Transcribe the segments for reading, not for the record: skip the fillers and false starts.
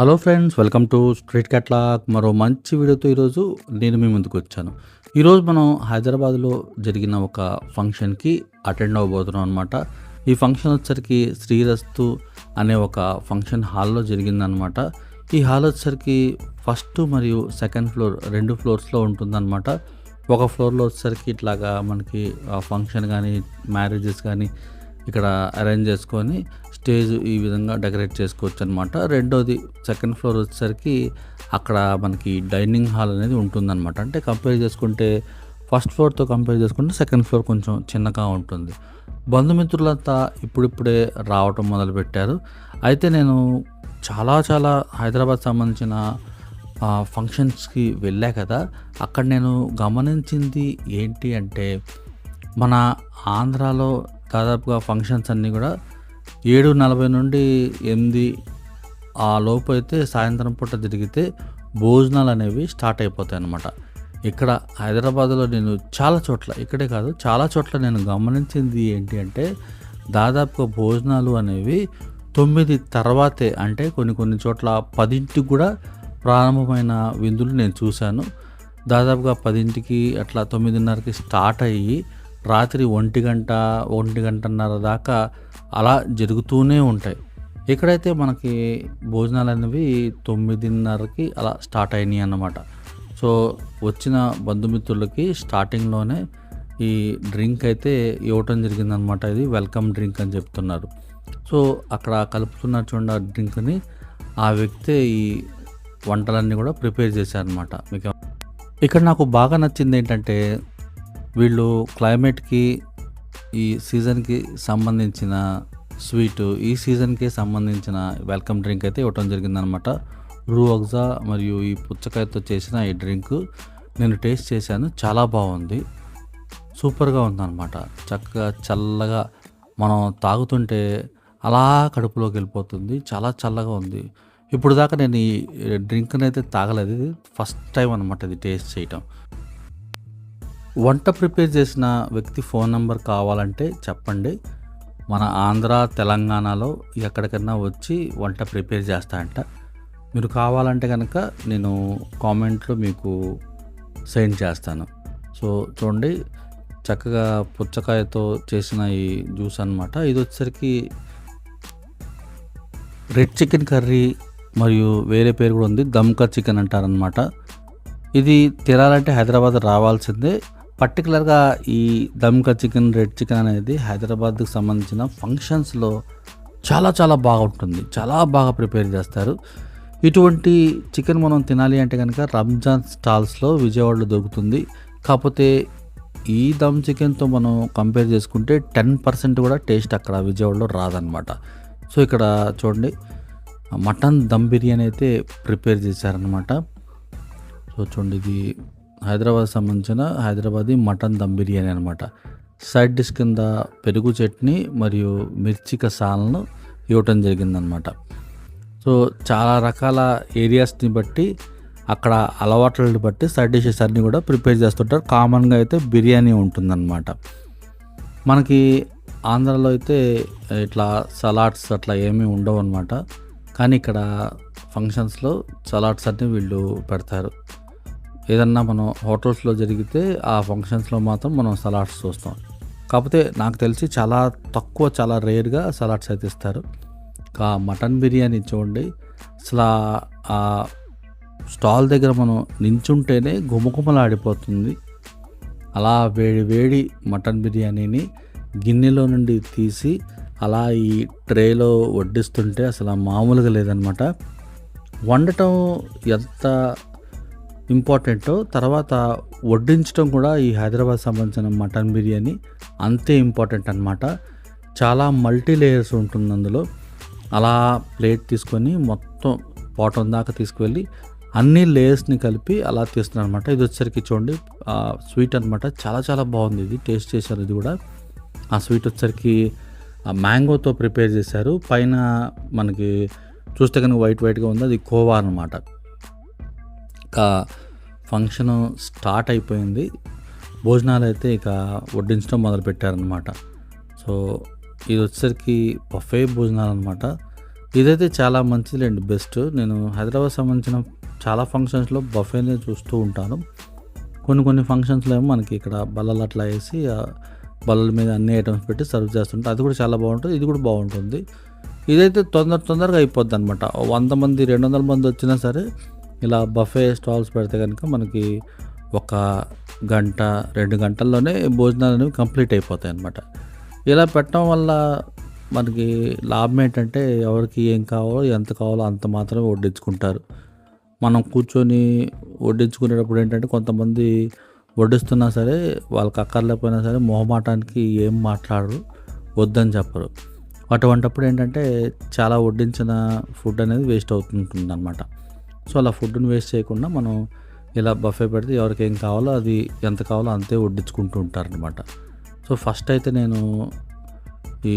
Hello friends, welcome to street catalogue. మరో మంచి వీడియోతో ఈరోజు నేను మీ ముందుకు వచ్చాను. ఈరోజు మనం హైదరాబాద్లో జరిగిన ఒక ఫంక్షన్కి అటెండ్ అవ్వబోతున్నాం అనమాట. ఈ ఫంక్షన్ వచ్చేసరికి శ్రీరస్తు అనే ఒక ఫంక్షన్ హాల్లో జరిగిందనమాట. ఈ హాల్ వచ్చేసరికి ఫస్ట్ మరియు సెకండ్ ఫ్లోర్ రెండు ఫ్లోర్స్లో ఉంటుందన్నమాట. ఒక ఫ్లోర్లో వచ్చేసరికి ఇట్లాగా మనకి ఫంక్షన్ కానీ మ్యారేజెస్ కానీ ఇక్కడ అరేంజ్ చేసుకొని స్టేజ్ ఈ విధంగా డెకరేట్ చేసుకోవచ్చు అనమాట. రెండోది సెకండ్ ఫ్లోర్ వచ్చేసరికి అక్కడ మనకి డైనింగ్ హాల్ అనేది ఉంటుందన్నమాట. అంటే కంపేర్ చేసుకుంటే ఫస్ట్ ఫ్లోర్తో కంపేర్ చేసుకుంటే సెకండ్ ఫ్లోర్ కొంచెం చిన్నగా ఉంటుంది. బంధుమిత్రులంతా ఇప్పుడిప్పుడే రావటం మొదలుపెట్టారు. అయితే నేను చాలా హైదరాబాద్ సంబంధించిన ఫంక్షన్స్కి వెళ్ళా కదా. అక్కడ నేను గమనించింది ఏంటి అంటే, మన ఆంధ్రాలో దాదాపుగా ఫంక్షన్స్ అన్నీ కూడా 7:40 నుండి 8 ఆ లోపు అయితే సాయంత్రం పూట జరిగితే భోజనాలు అనేవి స్టార్ట్ అయిపోతాయి అన్నమాట. ఇక్కడ హైదరాబాద్లో నేను చాలా చోట్ల, ఇక్కడే కాదు చాలా చోట్ల నేను గమనించింది ఏంటి అంటే, దాదాపుగా భోజనాలు అనేవి 9 తర్వాతే, అంటే కొన్ని చోట్ల 10ంటికి కూడా ప్రారంభమైన విందులు నేను చూశాను. దాదాపుగా 10ంటికి అట్లా 9:30కి స్టార్ట్ అయ్యి రాత్రి 1:00-1:30 దాకా అలా జరుగుతూనే ఉంటాయి. ఇక్కడైతే మనకి భోజనాలు అనేవి 9:30కి అలా స్టార్ట్ అయినాయి అన్నమాట. సో వచ్చిన బంధుమిత్రులకి స్టార్టింగ్లోనే ఈ డ్రింక్ అయితే ఇవ్వటం జరిగిందనమాట. ఇది వెల్కమ్ డ్రింక్ అని చెప్తున్నారు. సో అక్కడ కలుపుతున్నారు చూడండి ఆ డ్రింక్ని. ఆ వ్యక్తే ఈ వంటలన్నీ కూడా ప్రిపేర్ చేశారనమాట. మీకు ఇక్కడ నాకు బాగా నచ్చింది ఏంటంటే, వీళ్ళు క్లైమేట్కి ఈ సీజన్కి సంబంధించిన స్వీటు, ఈ సీజన్కి సంబంధించిన వెల్కమ్ డ్రింక్ అయితే ఇవ్వటం జరిగిందనమాట. రూఅఫ్జా మరియు ఈ పుచ్చకాయతో చేసిన ఈ డ్రింక్ నేను టేస్ట్ చేశాను. చాలా బాగుంది, సూపర్గా ఉందన్నమాట. చక్కగా చల్లగా మనం తాగుతుంటే అలా కడుపులోకి వెళ్ళిపోతుంది. చాలా చల్లగా ఉంది. ఇప్పుడు దాకా నేను ఈ డ్రింక్ని అయితే తాగలేదు. ఇది ఫస్ట్ టైం అనమాట ఇది టేస్ట్ చేయటం. వంట ప్రిపేర్ చేసిన వ్యక్తి ఫోన్ నెంబర్ కావాలంటే చెప్పండి. మన ఆంధ్ర తెలంగాణలో ఎక్కడికన్నా వచ్చి వంట ప్రిపేర్ చేస్తాయంట. మీరు కావాలంటే కనుక నేను కామెంట్లో మీకు సెండ్ చేస్తాను. సో చూడండి, చక్కగా పుచ్చకాయతో చేసిన ఈ జ్యూస్ అనమాట. ఇది వచ్చేసరికి రెడ్ చికెన్ కర్రీ మరియు వేరే పేరు కూడా ఉంది, దమ్కా చికెన్ అంటారనమాట. ఇది తినాలంటే హైదరాబాద్ రావాల్సిందే. పర్టికులర్గా ఈ దమ్కా చికెన్, రెడ్ చికెన్ అనేది హైదరాబాద్కి సంబంధించిన ఫంక్షన్స్లో చాలా బాగుంటుంది. చాలా బాగా ప్రిపేర్ చేస్తారు. ఇటువంటి చికెన్ మనం తినాలి అంటే కనుక రంజాన్ స్టాల్స్లో విజయవాడలో దొరుకుతుంది. కాకపోతే ఈ దమ్ చికెన్తో మనం కంపేర్ చేసుకుంటే 10% కూడా టేస్ట్ అక్కడ విజయవాడలో రాదనమాట. సో ఇక్కడ చూడండి, మటన్ దమ్ బిర్యానీ అయితే ప్రిపేర్ చేశారనమాట. సో చూడండి, ఇది హైదరాబాద్ సంబంధించిన హైదరాబాదీ మటన్ దమ్ బిర్యానీ అనమాట. సైడ్ డిష్ కింద పెరుగు చట్నీ మరియు మిర్చి కసాలను ఇవ్వటం జరిగిందనమాట. సో చాలా రకాల ఏరియాస్ని బట్టి, అక్కడ అలవాట్లని బట్టి సైడ్ డిషెస్ అన్నీ కూడా ప్రిపేర్ చేస్తుంటారు. కామన్గా అయితే బిర్యానీ ఉంటుందన్నమాట. మనకి ఆంధ్రాలో అయితే ఇట్లా సలాడ్స్ అట్లా ఏమీ ఉండవు అనమాట. కానీ ఇక్కడ ఫంక్షన్స్లో సలాడ్స్ అన్నీ వీళ్ళు పెడతారు. ఏదన్నా మనం హోటల్స్లో జరిగితే ఆ ఫంక్షన్స్లో మాత్రం మనం సలాడ్స్ చూస్తాం. కాకపోతే నాకు తెలిసి చాలా తక్కువ, చాలా రేర్గా సలాడ్స్ అయితే ఇస్తారు. మటన్ బిర్యానీ చూడండి, అసలు ఆ స్టాల్ దగ్గర మనం నించుంటేనే గుమగుమలాడిపోతుంది. అలా వేడి మటన్ బిర్యానీని గిన్నెలో నుండి తీసి అలా ఈ ట్రేలో వడ్డిస్తుంటే అసలు మామూలుగా లేదనమాట. వండటం ఎంత ఇంపార్టెంటో, తర్వాత వడ్డించడం కూడా ఈ హైదరాబాద్ సంబంధించిన మటన్ బిర్యానీ అంతే ఇంపార్టెంట్ అనమాట. చాలా మల్టీ లేయర్స్ ఉంటుంది అందులో. అలా ప్లేట్ తీసుకొని మొత్తం బాటం దాకా తీసుకువెళ్ళి అన్ని లేయర్స్ని కలిపి అలా తీస్తున్నారు అనమాట. ఇది వచ్చేసరికి చూడండి స్వీట్ అనమాట. చాలా బాగుంది. ఇది టేస్ట్ చేశారు. ఇది కూడా ఆ స్వీట్ వచ్చేసరికి మ్యాంగోతో ప్రిపేర్ చేశారు. పైన మనకి చూస్తే కనుక వైట్గా ఉంది, అది కోవా అనమాట. ఫంక్షన్ స్టార్ట్ అయిపోయింది. భోజనాలు అయితే ఇక వడ్డించడం మొదలుపెట్టారనమాట. సో ఇది వచ్చేసరికి బఫే భోజనాలు అనమాట. ఇదైతే చాలా మంచిదిలేండి, బెస్ట్. నేను హైదరాబాద్ సంబంధించిన చాలా ఫంక్షన్స్‌లో బఫేనే చూస్తూ ఉంటాను. కొన్ని ఫంక్షన్స్‌లో ఏమో మనకి ఇక్కడ బల్లలు అట్లా ఏసి బల్లల మీద అన్ని ఐటెమ్స్ పెట్టి సర్వ్ చేస్తుంటారు. అది కూడా చాలా బాగుంటుంది. ఇది కూడా బాగుంటుంది. ఇదైతే తొందరగా అయిపోద్దనమాట. 100 మంది, 200 మంది వచ్చినా సరే ఇలా బఫే స్టాల్స్ పెడితే కనుక మనకి ఒక గంట, 2 గంటల్లోనే భోజనాలు అనేవి కంప్లీట్ అయిపోతాయన్నమాట. ఇలా పెట్టడం వల్ల మనకి లాభం ఏంటంటే ఎవరికి ఏం కావాలో, ఎంత కావాలో అంత మాత్రమే వడ్డించుకుంటారు. మనం కూర్చొని వడ్డించుకునేటప్పుడు ఏంటంటే కొంతమంది వడ్డిస్తున్నా సరే వాళ్ళకి అక్కర్లేకపోయినా సరే మొహమాటానికి ఏం మాట్లాడరు, వద్దని చెప్పరు. అటువంటప్పుడు ఏంటంటే చాలా వడ్డించిన ఫుడ్ అనేది వేస్ట్ అవుతుంటుందన్నమాట. సో అలా ఫుడ్ని వేస్ట్ చేయకుండా మనం ఇలా బఫే పెడితే ఎవరికి ఏం కావాలో అది ఎంత కావాలో అంతే వడ్డించుకుంటూ ఉంటారనమాట. సో ఫస్ట్ అయితే నేను ఈ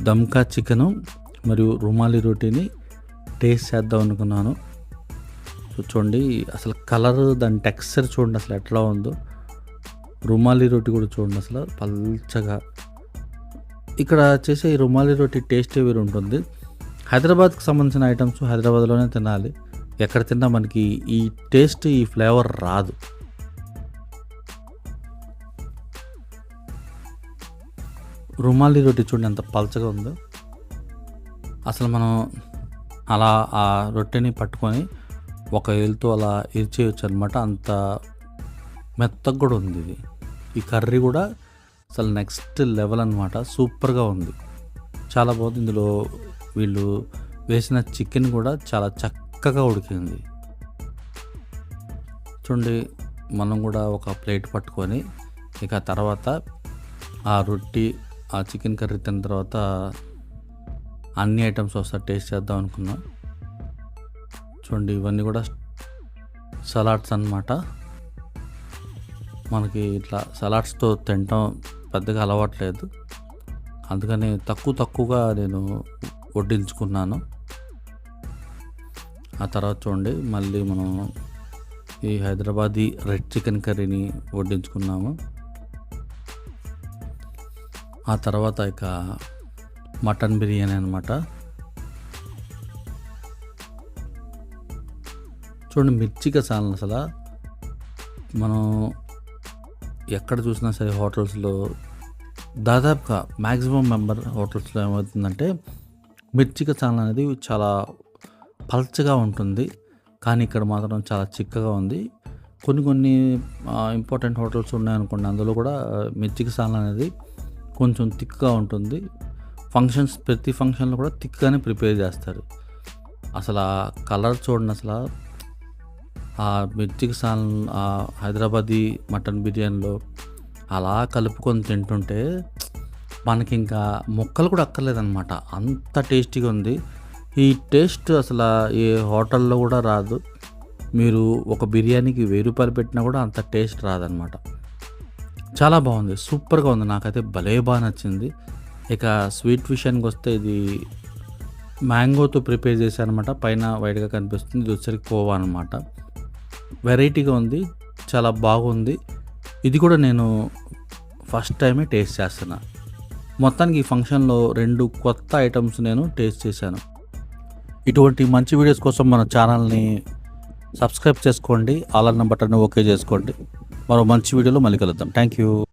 దమ్కా చికెను మరియు రుమాలి రోటీని టేస్ట్ చేద్దాం అనుకున్నాను. సో చూడండి అసలు కలర్, దాని టెక్స్చర్ చూడండి అసలు ఎట్లా ఉందో. రుమాలి రోటీ కూడా చూడండి అసలు పల్చగా. ఇక్కడ చేసే ఈ రుమాలి రోటీ టేస్టే వేరు ఉంటుంది. హైదరాబాద్కి సంబంధించిన ఐటమ్స్ హైదరాబాద్లోనే తినాలి. ఎక్కడ తిన్నా మనకి ఈ టేస్ట్, ఈ ఫ్లేవర్ రాదు. రుమాలి రోటీ చూడండి ఎంత పల్చగా ఉందో. అసలు మనం అలా ఆ రొట్టెని పట్టుకొని ఒక ఏలుతో అలా ఇరిచేయచ్చు అనమాట. అంత మెత్తగా కూడా ఉంది ఇది. ఈ కర్రీ కూడా అసలు నెక్స్ట్ లెవెల్ అనమాట. సూపర్గా ఉంది, చాలా బాగుంది. ఇందులో వీళ్ళు వేసిన చికెన్ కూడా చాలా చక్కగా ఉడికింది. చూడండి మనం కూడా ఒక ప్లేట్ పట్టుకొని ఇక తర్వాత ఆ రొట్టి, ఆ చికెన్ కర్రీ తిన్న తర్వాత అన్ని ఐటమ్స్ ఒకసారి టేస్ట్ చేద్దాం అనుకున్నా. చూడండి ఇవన్నీ కూడా సలాడ్స్ అన్నమాట. మనకి ఇట్లా సలాడ్స్తో తినటం పెద్దగా అలవాట్లేదు, అందుకని తక్కువగా నేను వడ్డించుకున్నాను. ఆ తర్వాత చూడండి మళ్ళీ మనం ఈ హైదరాబాదీ రెడ్ చికెన్ కర్రీని వడ్డించుకున్నాము. ఆ తర్వాత ఇక మటన్ బిర్యానీ అనమాట. చూడండి మిర్చిగా చాలా అసలు మనం ఎక్కడ చూసినా సరే హోటల్స్లో దాదాపుగా మ్యాక్సిమం మెంబర్ హోటల్స్లో ఏమవుతుందంటే మిర్చిగా చాలా అనేది చాలా పల్చగా ఉంటుంది, కానీ ఇక్కడ మాత్రం చాలా చిక్కగా ఉంది. కొన్ని ఇంపార్టెంట్ హోటల్స్ ఉన్నాయనుకోండి, అందులో కూడా మిర్చికి సాలన్ అనేది కొంచెం థిక్గా ఉంటుంది. ప్రతి ఫంక్షన్లో కూడా థిక్గానే ప్రిపేర్ చేస్తారు. అసలు ఆ కలర్ చూడండి, అసలు ఆ మిర్చికి సాలన్ ఆ హైదరాబాదీ మటన్ బిర్యానీలో అలా కలుపుకొని తింటుంటే మనకి ఇంకా ముక్కలు కూడా అక్కర్లేదన్నమాట, అంత టేస్టీగా ఉంది. ఈ టేస్ట్ అసలు ఏ హోటల్లో కూడా రాదు. మీరు ఒక బిర్యానీకి 1000 రూపాయలు పెట్టినా కూడా అంత టేస్ట్ రాదనమాట. చాలా బాగుంది, సూపర్గా ఉంది. నాకైతే భలే బాగా నచ్చింది. ఇక స్వీట్ విషయానికి వస్తే ఇది మ్యాంగోతో ప్రిపేర్ చేశారనమాట. పైన వైట్గా కనిపిస్తుంది, ఇది వచ్చరికి కోవా అనమాట. వెరైటీగా ఉంది, చాలా బాగుంది. ఇది కూడా నేను ఫస్ట్ టైమే టేస్ట్ చేస్తున్నా. మొత్తానికి ఈ ఫంక్షన్లో 2 కొత్త ఐటమ్స్ నేను టేస్ట్ చేశాను. ఇటువంటి మంచి వీడియోస్ కోసం మన ఛానల్ని సబ్స్క్రైబ్ చేసుకోండి, ఆల్ అన్న బటన్ ఓకే చేసుకోండి. మరో మంచి వీడియోలో మళ్ళీ కలుద్దాం. Thank you.